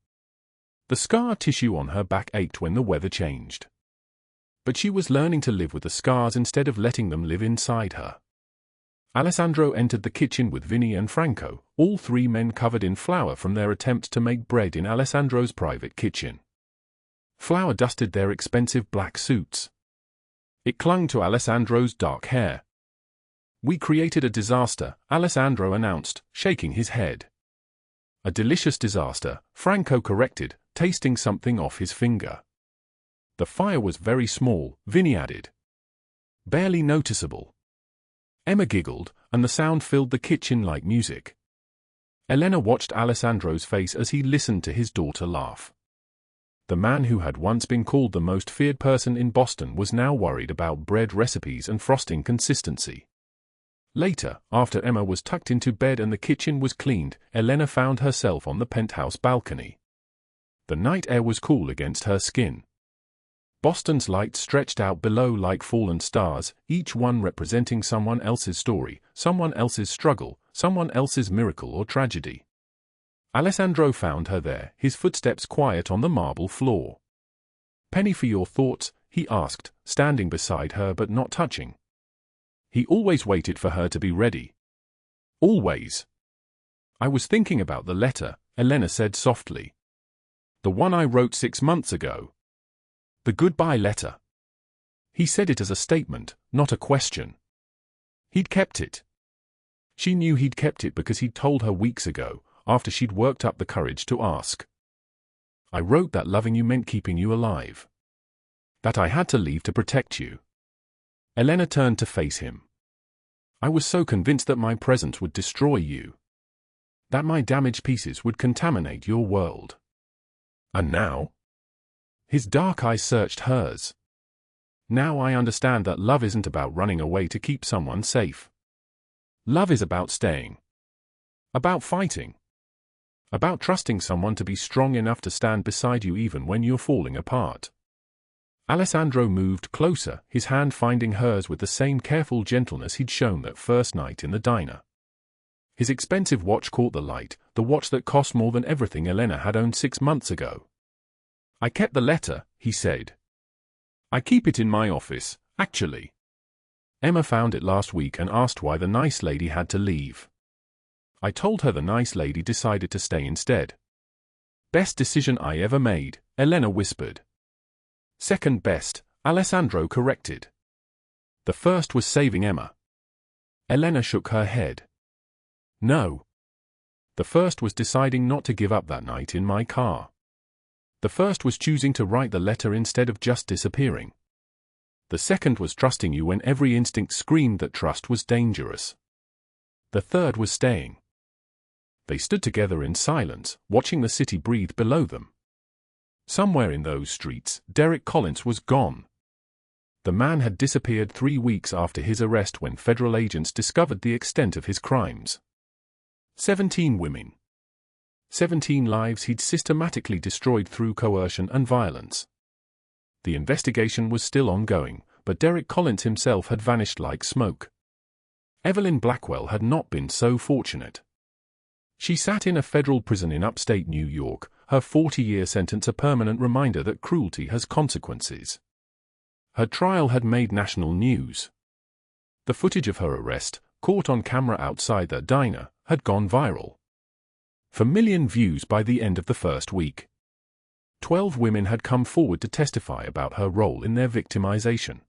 The scar tissue on her back ached when the weather changed. But she was learning to live with the scars instead of letting them live inside her. Alessandro entered the kitchen with Vinny and Franco, all 3 men covered in flour from their attempt to make bread in Alessandro's private kitchen. Flour dusted their expensive black suits. It clung to Alessandro's dark hair. "We created a disaster," Alessandro announced, shaking his head. "A delicious disaster," Franco corrected, tasting something off his finger. "The fire was very small," Vinny added. "Barely noticeable." Emma giggled, and the sound filled the kitchen like music. Elena watched Alessandro's face as he listened to his daughter laugh. The man who had once been called the most feared person in Boston was now worried about bread recipes and frosting consistency. Later, after Emma was tucked into bed and the kitchen was cleaned, Elena found herself on the penthouse balcony. The night air was cool against her skin. Boston's lights stretched out below like fallen stars, each one representing someone else's story, someone else's struggle, someone else's miracle or tragedy. Alessandro found her there, his footsteps quiet on the marble floor. "Penny for your thoughts?" he asked, standing beside her but not touching. He always waited for her to be ready. Always. "I was thinking about the letter," Elena said softly. "The one I wrote 6 months ago. The goodbye letter." He said it as a statement, not a question. He'd kept it. She knew he'd kept it because he'd told her weeks ago, after she'd worked up the courage to ask. "I wrote that loving you meant keeping you alive. That I had to leave to protect you." Elena turned to face him. "I was so convinced that my presence would destroy you. That my damaged pieces would contaminate your world. And now?" His dark eyes searched hers. "Now I understand that love isn't about running away to keep someone safe. Love is about staying. About fighting. About trusting someone to be strong enough to stand beside you even when you're falling apart." Alessandro moved closer, his hand finding hers with the same careful gentleness he'd shown that first night in the diner. His expensive watch caught the light, the watch that cost more than everything Elena had owned 6 months ago. "I kept the letter," he said. "I keep it in my office, actually. Emma found it last week and asked why the nice lady had to leave. I told her the nice lady decided to stay instead." "Best decision I ever made," Elena whispered. "Second best," Alessandro corrected. "The first was saving Emma." Elena shook her head. "No. The first was deciding not to give up that night in my car. The first was choosing to write the letter instead of just disappearing. The second was trusting you when every instinct screamed that trust was dangerous. The third was staying." They stood together in silence, watching the city breathe below them. Somewhere in those streets, Derek Collins was gone. The man had disappeared 3 weeks after his arrest when federal agents discovered the extent of his crimes. 17 women. 17 lives he'd systematically destroyed through coercion and violence. The investigation was still ongoing, but Derek Collins himself had vanished like smoke. Evelyn Blackwell had not been so fortunate. She sat in a federal prison in upstate New York, her 40-year sentence a permanent reminder that cruelty has consequences. Her trial had made national news. The footage of her arrest, caught on camera outside the diner, had gone viral. For million views by the end of the first week. 12 women had come forward to testify about her role in their victimization.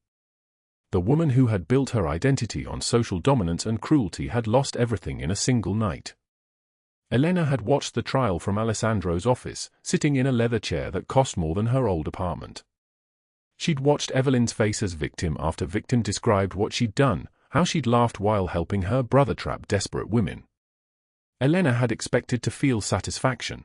The woman who had built her identity on social dominance and cruelty had lost everything in a single night. Elena had watched the trial from Alessandro's office, sitting in a leather chair that cost more than her old apartment. She'd watched Evelyn's face as victim after victim described what she'd done, how she'd laughed while helping her brother trap desperate women. Elena had expected to feel satisfaction.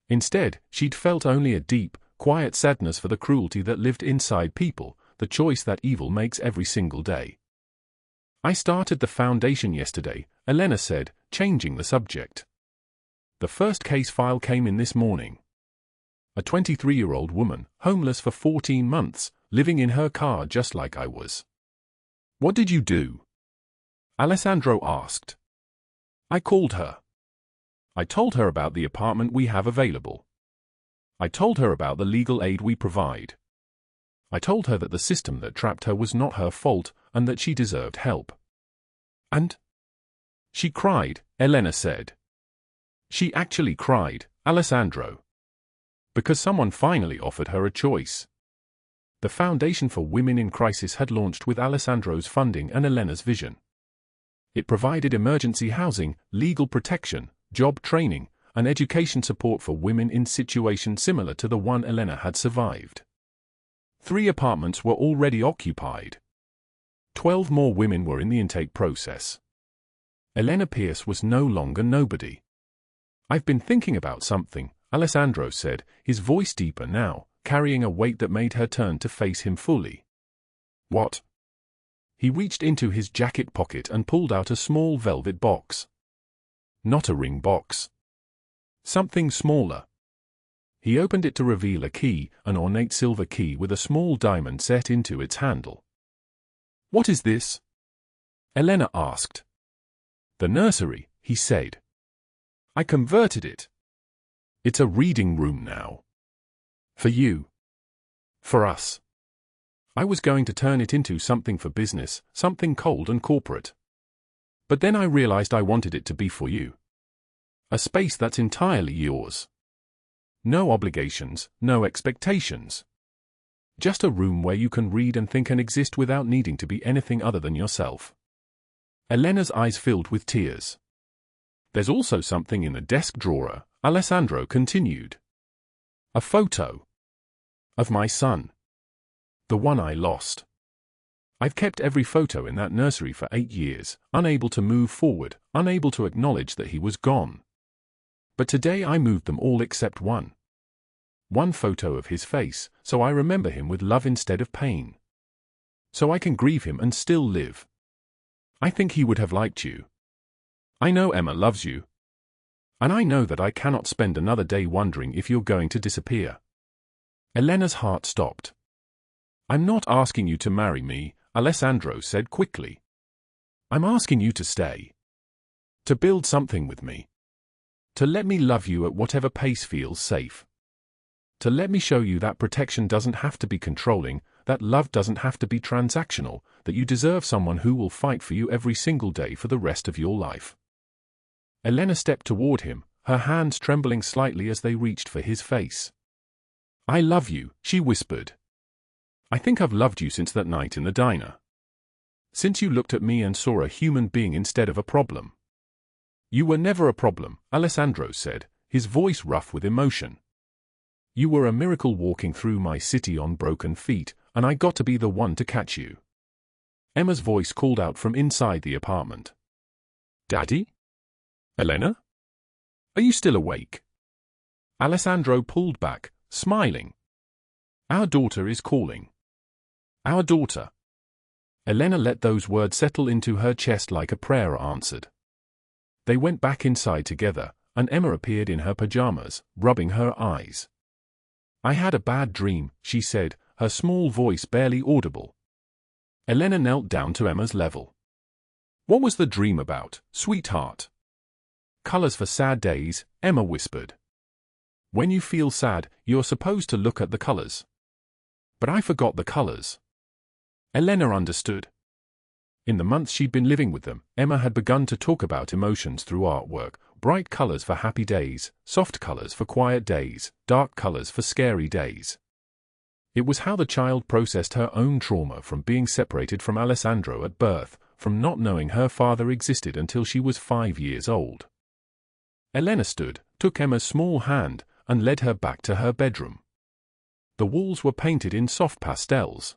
Instead, she'd felt only a deep, quiet sadness for the cruelty that lived inside people, the choice that evil makes every single day. I started the foundation yesterday, Elena said, changing the subject. The first case file came in this morning. A 23-year-old woman, homeless for 14 months, living in her car just like I was. What did you do? Alessandro asked. I called her. I told her about the apartment we have available. I told her about the legal aid we provide. I told her that the system that trapped her was not her fault and that she deserved help. And? She cried, Elena said. She actually cried, Alessandro. Because someone finally offered her a choice. The Foundation for Women in Crisis had launched with Alessandro's funding and Elena's vision. It provided emergency housing, legal protection, job training, and education support for women in situations similar to the one Elena had survived. 3 apartments were already occupied. 12 more women were in the intake process. Elena Pierce was no longer nobody. I've been thinking about something, Alessandro said, his voice deeper now, carrying a weight that made her turn to face him fully. What? He reached into his jacket pocket and pulled out a small velvet box. Not a ring box. Something smaller. He opened it to reveal a key, an ornate silver key with a small diamond set into its handle. What is this? Elena asked. The nursery, he said. I converted it. It's a reading room now. For you. For us. I was going to turn it into something for business, something cold and corporate. But then I realized I wanted it to be for you. A space that's entirely yours. No obligations, no expectations. Just a room where you can read and think and exist without needing to be anything other than yourself. Elena's eyes filled with tears. There's also something in the desk drawer, Alessandro continued. A photo. Of my son. The one I lost. I've kept every photo in that nursery for 8 years, unable to move forward, unable to acknowledge that he was gone. But today I moved them all except one. One photo of his face, so I remember him with love instead of pain. So I can grieve him and still live. I think he would have liked you. I know Emma loves you. And I know that I cannot spend another day wondering if you're going to disappear. Elena's heart stopped. I'm not asking you to marry me, Alessandro said quickly. I'm asking you to stay. To build something with me. To let me love you at whatever pace feels safe. To let me show you that protection doesn't have to be controlling, that love doesn't have to be transactional, that you deserve someone who will fight for you every single day for the rest of your life. Elena stepped toward him, her hands trembling slightly as they reached for his face. I love you, she whispered. I think I've loved you since that night in the diner. Since you looked at me and saw a human being instead of a problem. You were never a problem, Alessandro said, his voice rough with emotion. You were a miracle walking through my city on broken feet, and I got to be the one to catch you. Emma's voice called out from inside the apartment. Daddy? Elena? Are you still awake? Alessandro pulled back, smiling. Our daughter is calling. Our daughter. Elena let those words settle into her chest like a prayer answered. They went back inside together, and Emma appeared in her pajamas, rubbing her eyes. I had a bad dream, she said, her small voice barely audible. Elena knelt down to Emma's level. What was the dream about, sweetheart? Colors for sad days, Emma whispered. When you feel sad, you're supposed to look at the colors. But I forgot the colors. Elena understood. In the months she'd been living with them, Emma had begun to talk about emotions through artwork, bright colors for happy days, soft colors for quiet days, dark colors for scary days. It was how the child processed her own trauma from being separated from Alessandro at birth, from not knowing her father existed until she was 5 years old. Elena stood, took Emma's small hand, and led her back to her bedroom. The walls were painted in soft pastels.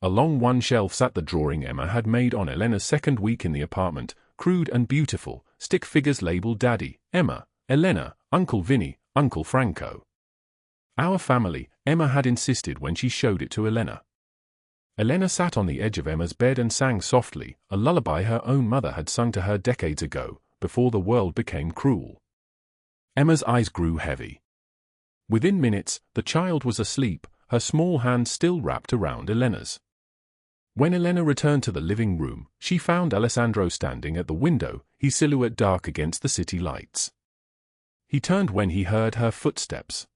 Along one shelf sat the drawing Emma had made on Elena's second week in the apartment, crude and beautiful, stick figures labeled Daddy, Emma, Elena, Uncle Vinny, Uncle Franco. Our family, Emma had insisted when she showed it to Elena. Elena sat on the edge of Emma's bed and sang softly, a lullaby her own mother had sung to her decades ago, before the world became cruel. Emma's eyes grew heavy. Within minutes, the child was asleep, her small hand still wrapped around Elena's. When Elena returned to the living room, she found Alessandro standing at the window, his silhouette dark against the city lights. He turned when he heard her footsteps.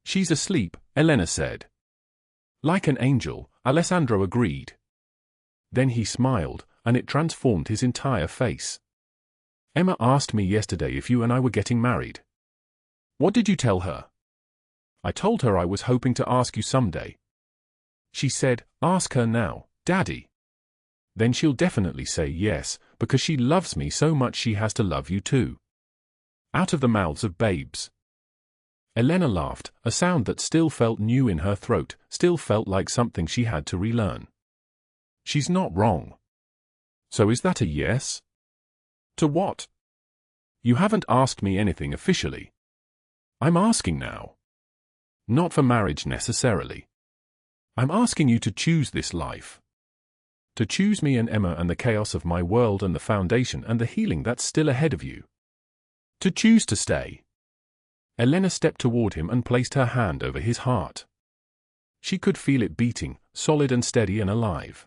"She's asleep," Elena said. "Like an angel," Alessandro agreed. Then he smiled, and it transformed his entire face. "Emma asked me yesterday if you and I were getting married. What did you tell her?" "I told her I was hoping to ask you someday." She said, "Ask her now, Daddy. Then she'll definitely say yes, because she loves me so much she has to love you too." Out of the mouths of babes. Elena laughed, a sound that still felt new in her throat, still felt like something she had to relearn. "She's not wrong. So is that a yes?" "To what?" "You haven't asked me anything officially." "I'm asking now. Not for marriage necessarily. I'm asking you to choose this life. To choose me and Emma and the chaos of my world and the foundation and the healing that's still ahead of you. To choose to stay." Elena stepped toward him and placed her hand over his heart. She could feel it beating, solid and steady and alive.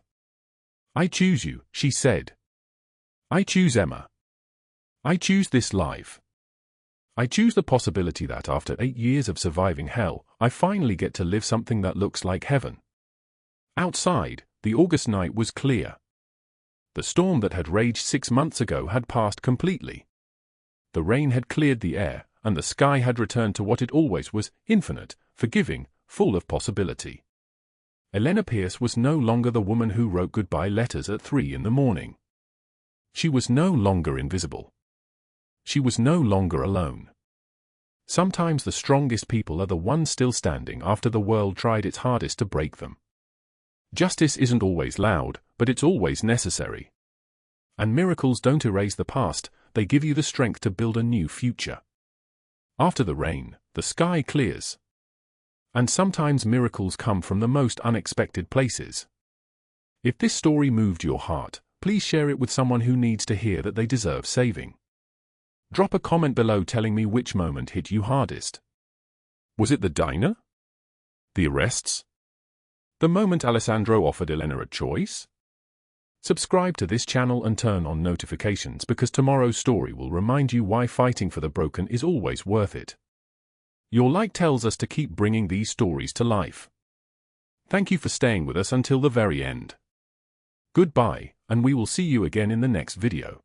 "I choose you," she said. "I choose Emma. I choose this life. I choose the possibility that after 8 years of surviving hell, I finally get to live something that looks like heaven." Outside, the August night was clear. The storm that had raged 6 months ago had passed completely. The rain had cleared the air, and the sky had returned to what it always was, infinite, forgiving, full of possibility. Elena Pierce was no longer the woman who wrote goodbye letters at 3 in the morning. She was no longer invisible. She was no longer alone. Sometimes the strongest people are the ones still standing after the world tried its hardest to break them. Justice isn't always loud, but it's always necessary. And miracles don't erase the past, they give you the strength to build a new future. After the rain, the sky clears. And sometimes miracles come from the most unexpected places. If this story moved your heart, please share it with someone who needs to hear that they deserve saving. Drop a comment below telling me which moment hit you hardest. Was it the diner? The arrests? The moment Alessandro offered Elena a choice? Subscribe to this channel and turn on notifications because tomorrow's story will remind you why fighting for the broken is always worth it. Your like tells us to keep bringing these stories to life. Thank you for staying with us until the very end. Goodbye, and we will see you again in the next video.